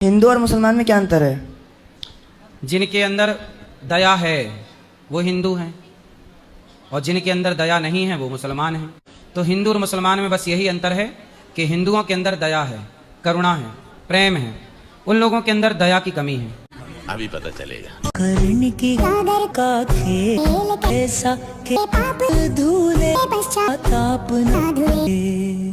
हिंदू और मुसलमान में क्या अंतर है? जिनके अंदर दया है वो हिंदू हैं और जिनके अंदर दया नहीं है वो मुसलमान हैं। तो हिंदू और मुसलमान में बस यही अंतर है कि हिंदुओं के अंदर दया है, करुणा है, प्रेम है, उन लोगों के अंदर दया की कमी है। अभी पता चलेगा। कर्ण की का खेल ऐसा के धूले ताप न धुले।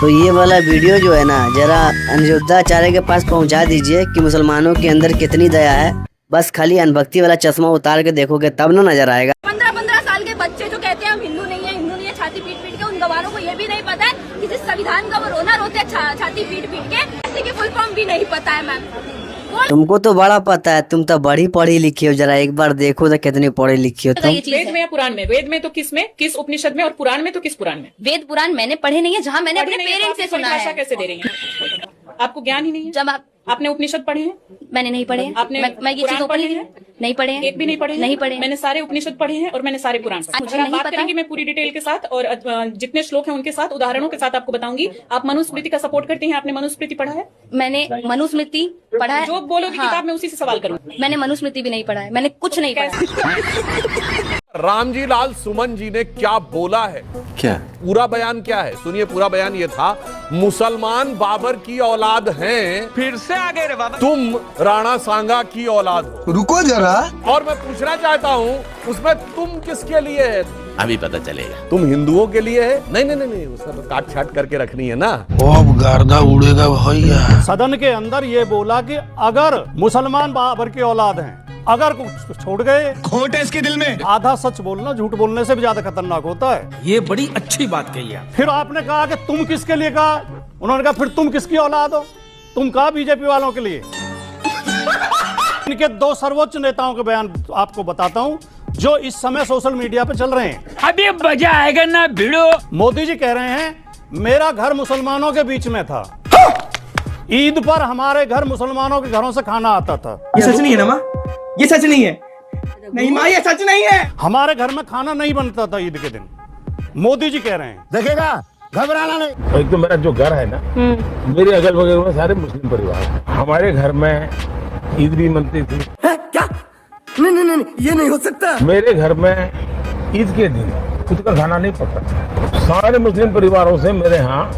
तो ये वाला वीडियो जो है ना, जरा अनिरुद्धाचार्य के पास पहुंचा दीजिए कि मुसलमानों के अंदर कितनी दया है। बस खाली अनभक्ति वाला चश्मा उतार के देखोगे तब ना नजर आएगा। 15-15 साल के बच्चे जो कहते हैं हम हिंदू नहीं है, छाती पीट पीट के, उन गवारों को ये भी नहीं पता है कि जिस संविधान का वो रोना रोते हैं छाती पीट पीट के, ऐसे की फुल फॉर्म भी नहीं पता है मैम। तुमको तो बड़ा पता है, तुम तो बड़ी पढ़ी लिखी हो। जरा एक बार देखो तो कितनी पढ़ी लिखी हो तुम। वेद में या पुराण में? वेद में तो किस में, किस उपनिषद में, और पुराण में तो किस पुराण में? वेद पुराण मैंने पढ़े नहीं है, जहाँ मैंने अपने पेरेंट्स से सुना है। कैसे दे रही हैं? आपको ज्ञान ही नहीं है। जब आपने उपनिषद पढ़े हैं? मैंने नहीं पढ़े। आपने मैं ये चीज़ पढ़े हैं? नहीं पढ़े हैं। एक भी नहीं पढ़े? नहीं पढ़े। मैंने सारे उपनिषद पढ़े हैं और मैंने सारे पुराण पढ़े। मुझे अगर आप नहीं बात पता। करेंगे मैं पूरी डिटेल के साथ और जितने श्लोक हैं उनके साथ, उदाहरणों के साथ आपको बताऊंगी। आप मनुस्मृति का सपोर्ट करती हैं? आपने मनुस्मृति पढ़ा है? मैंने मनुस्मृति पढ़ा है। जो बोलोगे हाँ। किताब में उसी से सवाल करूंगी। मैंने मनुस्मृति भी नहीं पढ़ा है, मैंने कुछ नहीं पढ़ा। रामजी लाल सुमन जी ने क्या बोला है? क्या पूरा बयान क्या है? सुनिए, पूरा बयान ये था, मुसलमान बाबर की औलाद हैं, फिर से आगे रे बाबा। तुम राणा सांगा की औलाद हो। रुको जरा। और मैं पूछना चाहता हूँ, उसमें तुम किसके लिए है? अभी पता चलेगा। तुम हिंदुओं के लिए है? नहीं नहीं नहीं, उसका तो काट छाट करके रखनी है ना। अब गर्दा उड़ेगा भैया। सदन के अंदर ये बोला कि अगर मुसलमान बाबर की औलाद हैं, अगर कुछ छोड़ गए, खोट है इसके दिल में। आधा सच बोलना झूठ बोलने से भी ज्यादा खतरनाक होता है। ये बड़ी अच्छी बात कही है। फिर आपने कहा कि तुम किसके लिए कहा, उन्होंने कहा फिर तुम किसकी औलाद हो? तुम कहा बीजेपी वालों के लिए। इनके दो सर्वोच्च नेताओं के बयान आपको बताता हूं जो इस समय सोशल मीडिया पे चल रहे हैं। अभी मजा आएगा ना भिड़ो। मोदी जी कह रहे हैं मेरा घर मुसलमानों के बीच में था, ईद पर हमारे घर मुसलमानों के घरों से खाना आता था। ये सच नहीं है ना माँ? ये सच नहीं है। नहीं माँ, ये सच नहीं है। हमारे घर में खाना नहीं बनता था ईद के दिन, मोदी जी कह रहे हैं। देखेगा, घबराना नहीं। एक तो मेरा जो घर है ना, मेरे अगल बगल में सारे मुस्लिम परिवार हैं। हमारे घर में ईद भी मनती थी। क्या? नहीं नहीं नहीं, ये नहीं हो सकता। मेरे घर में ईद के दिन खुद का खाना नहीं पकता, सारे मुस्लिम परिवारों से मेरे यहाँ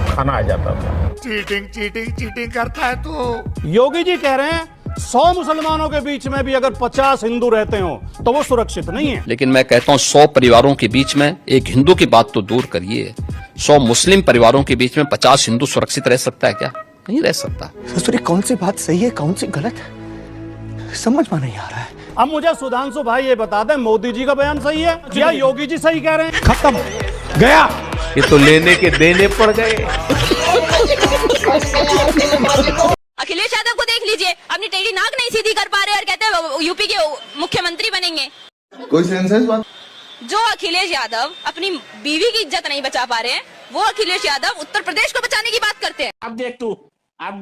खाना आ जाता था। चीटिंग चीटिंग चीटिंग करता है तू। योगी जी कह रहे हैं 100 मुसलमानों के बीच में भी अगर 50 हिंदू रहते हो तो वो सुरक्षित नहीं है। लेकिन मैं कहता हूँ 100 परिवारों के बीच में एक हिंदू की बात तो दूर करिए, 100 मुस्लिम परिवारों के बीच में 50 हिंदू सुरक्षित रह सकता है क्या? नहीं रह सकता। ससुरी, कौन सी बात सही है, कौन सी गलत है, समझ में नहीं आ रहा है। अब मुझे सुधांशु भाई ये बता दें, मोदी जी का बयान सही है या योगी जी सही कह रहे हैं? खत्म गया। ये तो लेने के देने पड़ गए। अखिलेश यादव को देख लीजिए, अपनी टेढ़ी नाक नहीं सीधी कर पा रहे और कहते हैं यूपी के मुख्यमंत्री बनेंगे। कोई सेंस है इस बात? जो अखिलेश यादव अपनी बीवी की इज्जत नहीं बचा पा रहे हैं, वो अखिलेश यादव उत्तर प्रदेश को बचाने की बात करते हैं। अब देख तू, अब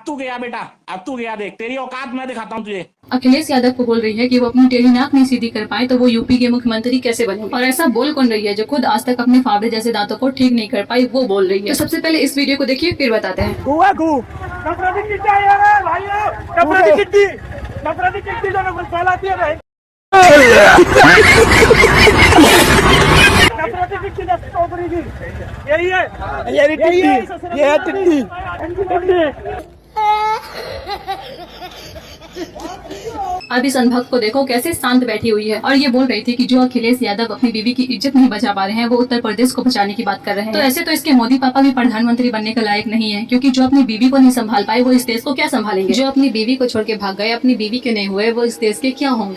तू गया बेटा, अब तू गया, देख तेरी औकात मैं दिखाता हूँ तुझे। अखिलेश यादव को बोल रही है कि वो अपनी टेढ़ी नाक नहीं सीधी कर पाए तो वो यूपी के मुख्यमंत्री कैसे बने? और ऐसा बोल कौन रही है जो खुद आज तक अपने फावड़े जैसे दांतों को ठीक नहीं कर पाई, वो बोल रही है। तो सबसे पहले इस वीडियो को देखिए, फिर बताते हैं। अब इस अनभक्त को देखो कैसे शांत बैठी हुई है और ये बोल रही थी कि जो अखिलेश यादव अपनी बीवी की इज्जत नहीं बचा पा रहे हैं वो उत्तर प्रदेश को बचाने की बात कर रहे हैं। तो ऐसे तो इसके मोदी पापा भी प्रधानमंत्री बनने के लायक नहीं है, क्योंकि जो अपनी बीवी को नहीं संभाल पाए वो इस देश को क्या संभालेंगे? जो अपनी बीवी को छोड़ के भाग गए, अपनी बीवी के नहीं हुए, वो इस देश के क्या होंगे?